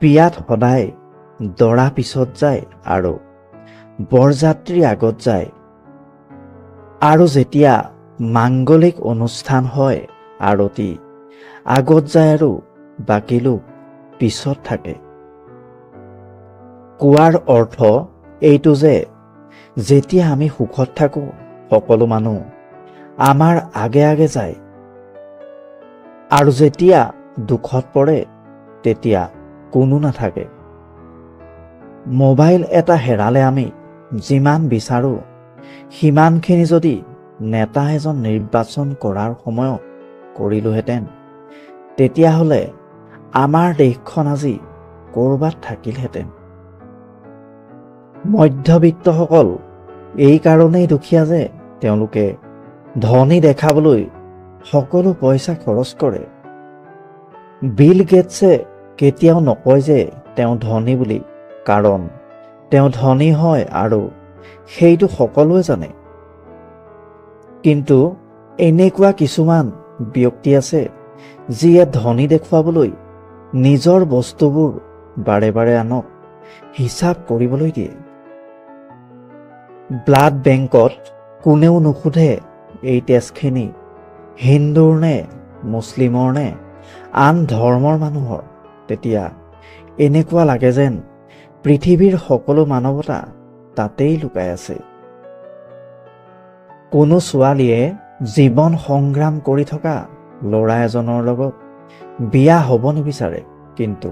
বিয়াত সদায় দৰা পিছত যায় আৰু বৰযাত্ৰী আগত যায়, আৰু যেতিয়া মাংগলিক অনুষ্ঠান হয় আৰতি আগত যায় আৰু বাকী লোক পিছত থাকে। কোৱাৰ অৰ্থ এইটো যে যেতিয়া আমি সুখত থাকোঁ সকলো মানুহ আমাৰ আগে আগে যায়, আৰু যেতিয়া দুখত পৰে তেতিয়া কোনো নাথাকে। মোবাইল এটা হেৰালে আমি যিমান বিচাৰোঁ সিমানখিনি যদি নেতা এজন নিৰ্বাচন কৰাৰ সময়ত কৰিলোহেঁতেন, তেতিয়াহ'লে আমাৰ দেশখন আজি ক'ৰবাত থাকিলহেঁতেন। মধ্যবিত্তসকল এই কাৰণেই দুখীয়া যে তেওঁলোকে ধনী দেখাবলৈ সকলো পইচা খৰচ কৰে। বিল গেটছে কেতিয়াও নকয় যে তেওঁ ধনী বুলি, কাৰণ তেওঁ ধনী হয় আৰু সেইটো সকলোৱে জানে। কিন্তু এনেকুৱা কিছুমান ব্যক্তি আছে যিয়ে ধনী দেখুৱাবলৈ নিজৰ বস্তুবোৰ বাৰে বাৰে আনক হিচাপ কৰিবলৈ দিয়ে। ব্লাড বেংকত কোনেও নুসুধে এই তেজখিনি হিন্দুৰ নে মুছলিমৰ নে আন ধৰ্মৰ মানুহৰ। তেতিয়া এনেকুৱা লাগে যেন পৃথিৱীৰ সকলো মানৱতা তাতেই লুকাই আছে। কোনো ছোৱালীয়ে জীৱন সংগ্ৰাম কৰি থকা ল'ৰা এজনৰ লগত বিয়া হ'ব নিবিচাৰে, কিন্তু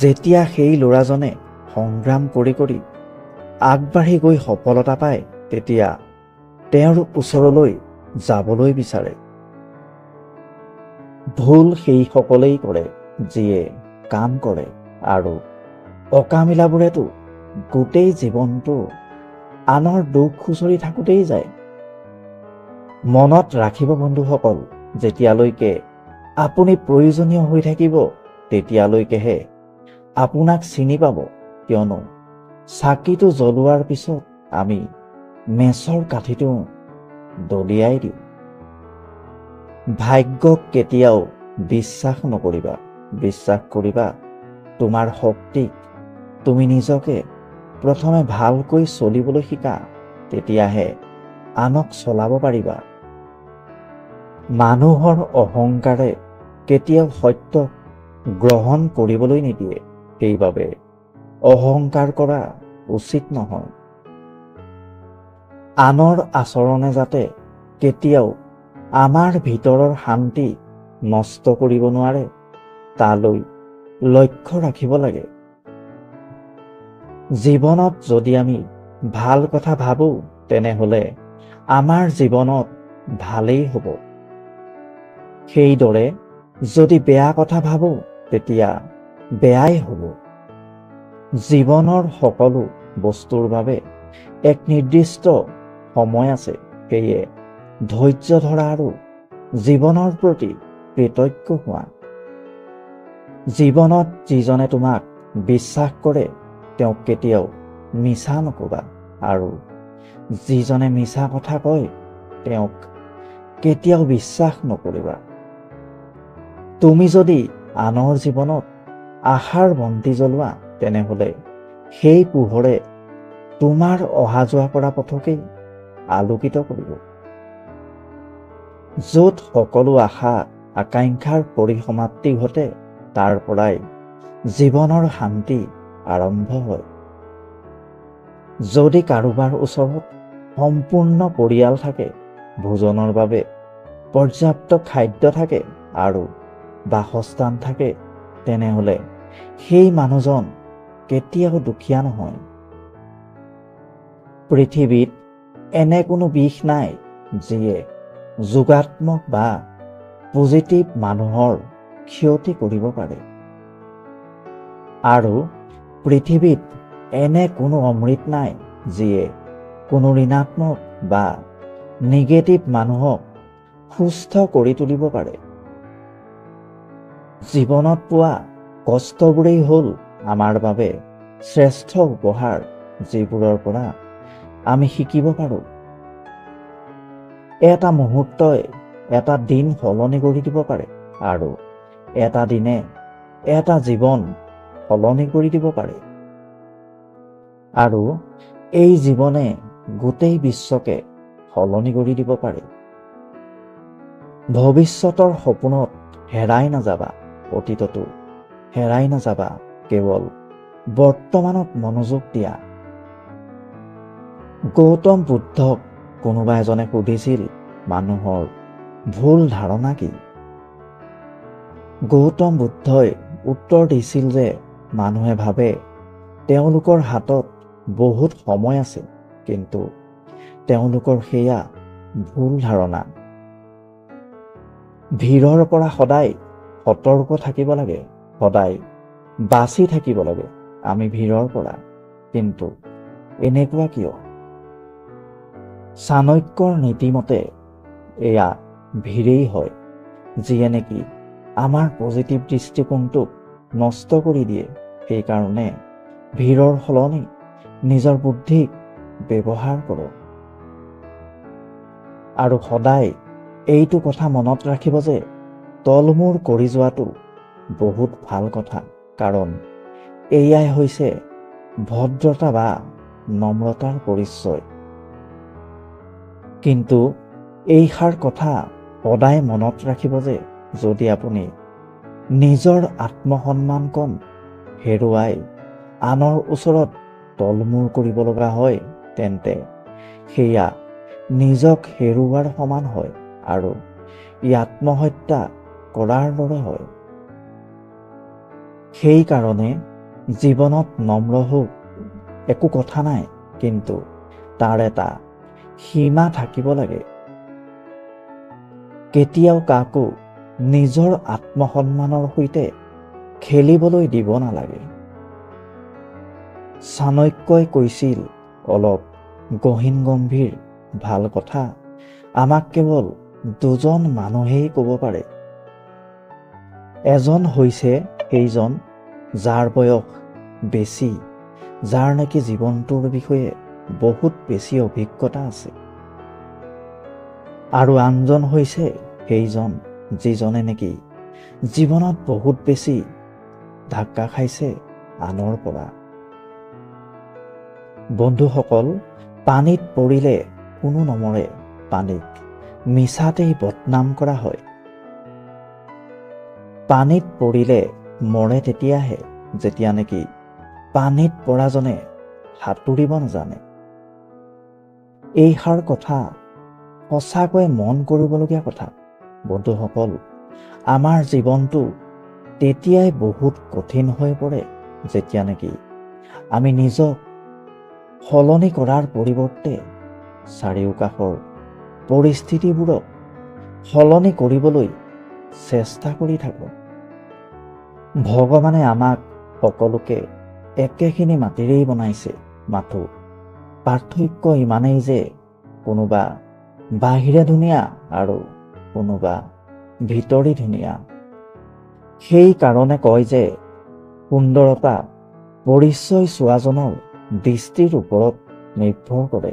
যেতিয়া সেই ল'ৰাজনে সংগ্ৰাম কৰি কৰি আগবাঢ়ি গৈ সফলতা পায় তেতিয়া তেওঁৰ ওচৰলৈ যাবলৈ বিচাৰে। ভুল সেইসকলেই কৰে যিয়ে কাম কৰে, আৰু অকামিলাবোৰেতো গোটেই জীৱনটো আনৰ দুখ খুচৰি থাকোঁতেই যায়। মনত ৰাখিব বন্ধুসকল, যেতিয়ালৈকে আপুনি প্ৰয়োজনীয় হৈ থাকিব তেতিয়ালৈকেহে আপোনাক চিনি পাব, কিয়নো চাকিটো জ্বলোৱাৰ পিছত আমি মেচৰ কাঠিটো দলিয়াই দিওঁ। ভাগ্যক কেতিয়াও বিশ্বাস নকৰিবা, বিশ্বাস কৰিবা তোমাৰ শক্তিক। তুমি নিজকে প্ৰথমে ভালকৈ চলিবলৈ শিকা, তেতিয়াহে আনক চলাব পাৰিবা। মানুহৰ অহংকাৰে কেতিয়াও সত্যক গ্ৰহণ কৰিবলৈ নিদিয়ে, সেইবাবে অহংকাৰ কৰা উচিত নহয়। আনৰ আচৰণে যাতে কেতিয়াও আমাৰ ভিতৰৰ শান্তি নষ্ট কৰিব নোৱাৰে তালৈ লক্ষ্য ৰাখিব লাগে। জীৱনত যদি আমি ভাল কথা ভাবোঁ তেনেহ'লে আমাৰ জীৱনত ভালেই হ'ব। সেইদৰে যদি বেয়া কথা ভাবোঁ তেতিয়া বেয়াই হ'ব। জীৱনৰ সকলো বস্তুৰ বাবে এক নিৰ্দিষ্ট সময় আছে, সেয়ে ধৈৰ্য ধৰা আৰু জীৱনৰ প্ৰতি কৃতজ্ঞ হোৱা। জীৱনত যিজনে তোমাক বিশ্বাস কৰে তেওঁক কেতিয়াও মিছা নকবা, আৰু যিজনে মিছা কথা কয় তেওঁক কেতিয়াও বিশ্বাস নকৰিবা। তুমি যদি আনৰ জীৱনত আশাৰ বন্তি জ্বলোৱা তেনেহ'লে সেই পোহৰে তোমাৰ অহা যোৱা কৰা পথকেই আলোকিত কৰিব। য'ত সকলো আশা আকাংক্ষাৰ পৰিসমাপ্তি ঘটে তাৰ পৰাই জীৱনৰ শান্তি আৰম্ভ হয়। যদি কাৰোবাৰ ওচৰত সম্পূৰ্ণ পৰিয়াল থাকে, ভোজনৰ বাবে পৰ্যাপ্ত খাদ্য থাকে আৰু বাসস্থান থাকে, তেনেহ'লে সেই মানুহজন কেতিয়াও দুখীয়া নহয়। পৃথিৱীত এনে কোনো বিষ নাই যিয়ে যোগাত্মক বা পজিটিভ মানুহৰ ক্ষতি কৰিব পাৰে, আৰু পৃথিৱীত এনে কোনো অমৃত নাই যিয়ে কোনো ঋণাত্মক বা নিগেটিভ মানুহক সুস্থ কৰি তুলিব পাৰে। জীৱনত পোৱা কষ্টবোৰেই হ'ল আমাৰ বাবে শ্ৰেষ্ঠ উপহাৰ, যিবোৰৰ পৰা আমি শিকিব পাৰোঁ। এটা মুহূৰ্তই এটা দিন সলনি কৰি দিব পাৰে, আৰু এটা দিনে এটা জীৱন সলনি কৰি দিব পাৰে। আৰু এই জীৱনে গোটেই বিশ্বকে সলনি কৰি দিব পাৰে। ভৱিষ্যতৰ সপোনত হেৰাই নাযাবা, অতীততো হেৰাই নাযাবা, কেৱল বৰ্তমানত মনোযোগ দিয়া। গৌতম বুদ্ধক কোনোবা এজনে সুধিছিল, মানুহৰ ভুল ধাৰণা কি? গৌতম বুদ্ধই উত্তৰ দিছিল যে মানুহে ভাবে তেওঁলোকৰ হাতত বহুত সময় আছে, কিন্তু তেওঁলোকৰ সেয়া ভুল ধাৰণা। ভিৰৰ পৰা সদায় সতৰ্ক থাকিব লাগে, সদায় বাচি থাকিব লাগে আমি ভিৰৰ পৰা। কিন্তু এনেকুৱা কিয়? চাণক্যৰ নীতিমতে এয়া ভিৰেই হয়, যিয়ে নেকি আমাৰ পজিটিভ দৃষ্টিকোণটোক নষ্ট কৰি দিয়ে। সেইকাৰণে ভিৰৰ সলনি নিজৰ বুদ্ধিক ব্যৱহাৰ কৰক। আৰু সদায় এইটো কথা মনত ৰাখিব যে তলমূৰ কৰি যোৱাটো বহুত ভাল কথা, কাৰণ এয়াই হৈছে ভদ্ৰতা বা নম্ৰতাৰ পৰিচয়। কিন্তু এইষাৰ কথা সদায় মনত ৰাখিব যে যদি আপুনি নিজৰ আত্মসন্মানকণ হেৰুৱাই আনৰ ওচৰত তলমূৰ কৰিব লগা হয়, তেন্তে সেয়া নিজক হেৰুৱাৰ সমান হয় আৰু ই আত্মহত্যা কৰাৰ দৰে হয়। সেইকাৰণে জীৱনত নম্ৰ হওক, একো কথা নাই, কিন্তু তাৰ এটা সীমা থাকিব লাগে। কেতিয়াও কাকো নিজৰ আত্মসন্মানৰ সৈতে খেলিবলৈ দিব নালাগে। চাণক্যই কৈছিল, অলপ গহীন গম্ভীৰ ভাল কথা আমাক কেৱল দুজন মানুহেই ক'ব পাৰে। এজন হৈছে সেইজন যাৰ বয়স বেছি, যাৰ নেকি জীৱনটোৰ বিষয়ে বহুত বেছি অভিজ্ঞতা আছে। আৰু আনজন হৈছে সেইজন যিজনে নেকি জীৱনত বহুত বেছি ধাক্কা খাইছে আনৰ পৰা। বন্ধুসকল, পানীত পৰিলে কোনো নমৰে, পানীক মিছাতেই বদনাম কৰা হয়। পানীত পৰিলে মৰে তেতিয়াহে যেতিয়া নেকি পানীত পৰাজনে সাঁতুৰিব নাজানে। এইষাৰ কথা সঁচাকৈ মন কৰিবলগীয়া কথা। বন্ধুসকল, আমাৰ জীৱনটো তেতিয়াই বহুত কঠিন হৈ পৰে যেতিয়া নেকি আমি নিজক সলনি কৰাৰ পৰিৱৰ্তে চাৰিওকাষৰ পৰিস্থিতিবোৰক সলনি কৰিবলৈ চেষ্টা কৰি থাকোঁ। ভগৱানে আমাক সকলোকে একেখিনি মাটিৰেই বনাইছে, মাথো পাৰ্থক্য ইমানেই যে কোনোবা বাহিৰে ধুনীয়া আৰু কোনোবা ভিতৰি ধুনীয়া। সেইকাৰণে কয় যে সুন্দৰতা পৰিচয় চোৱাজনৰ দৃষ্টিৰ ওপৰত নিৰ্ভৰ কৰে।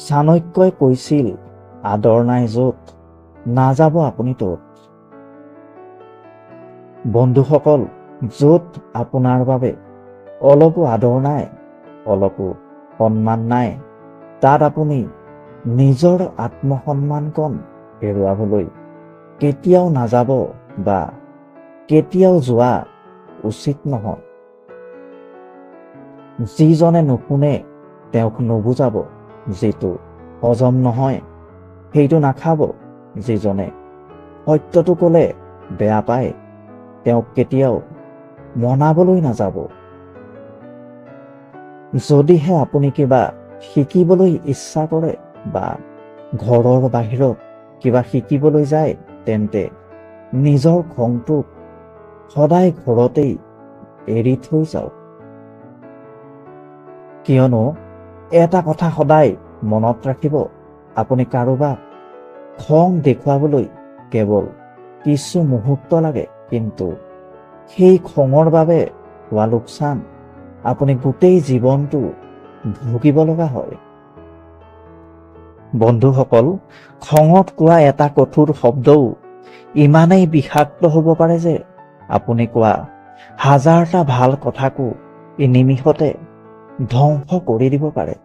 চাণক্যই কৈছিল, আদৰ নাই য'ত নাযাব আপুনি ত'ত। বন্ধুসকল, য'ত আপোনাৰ বাবে অলপো আদৰ নাই, অলপো সন্মান নাই, তাত আপুনি নিজৰ আত্মসন্মানকণ হেৰুৱাবলৈ কেতিয়াও নাযাব বা কেতিয়াও যোৱা উচিত নহয়। যিজনে নুশুনে তেওঁক নুবুজাব, যিটো হজম নহয় সেইটো নাখাব, যিজনে সত্যটো ক'লে বেয়া পায় তেওঁক কেতিয়াও মনাবলৈ নাযাব। যদিহে আপুনি কিবা শিকিবলৈ ইচ্ছা কৰে বা ঘৰৰ বাহিৰত কিবা শিকিবলৈ যায়, তেন্তে নিজৰ খংটোক সদায় ঘৰতেই এৰি থৈ যাওক। কিয়নো এটা কথা সদায় মনত ৰাখিব, আপুনি কাৰোবাক খং দেখুৱাবলৈ কেৱল কিছু মুহূৰ্ত লাগে, কিন্তু সেই খঙৰ বাবে হোৱা লোকচান আপুনি গোটেই জীৱনটো ভুগিব লগা হয়। বন্ধুসকল, খঙত কোৱা এটা কঠোৰ শব্দও ইমানেই বিষাক্ত হ'ব পাৰে যে আপুনি কোৱা হাজাৰটা ভাল কথাকো এই নিমিষতে ধ্বংস কৰি দিব পাৰে।